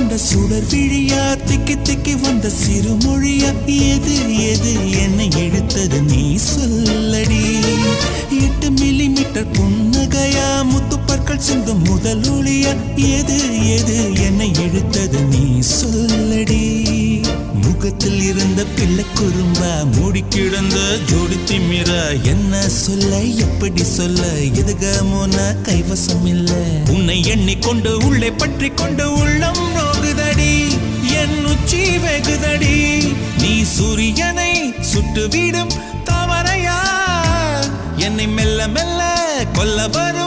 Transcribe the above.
கொண்ட சுடர் விழியா திக்கி திக்கி வந்த சிறுமொழியா எது எது என்னை இழுத்தது நீ சொல்லடி 8 மில்லிமீட்டர் புன்னகையா முத்துப்பற்கள் சிந்தும் முதல் ஒளியா எது எது என்னை இழுத்தது நீ சொல்லடி முகத்தில் இருந்த பிள்ளை குறும்பா மூடி கிடந்த ஜோடி திமிரா என்ன சொல்ல எப்படி சொல்ல எதுகமோனா கைவசம் இல்ல உன்னை எண்ணிக்கொண்டு உள்ளே பற்றி கொண்டு உள்ளம் நோகுதடி என் உச்சி வெகுதடி நீ சூரியனை சுட்டுவிடும் தாமரையா என்னை மெல்ல மெல்ல கொல்ல வரும்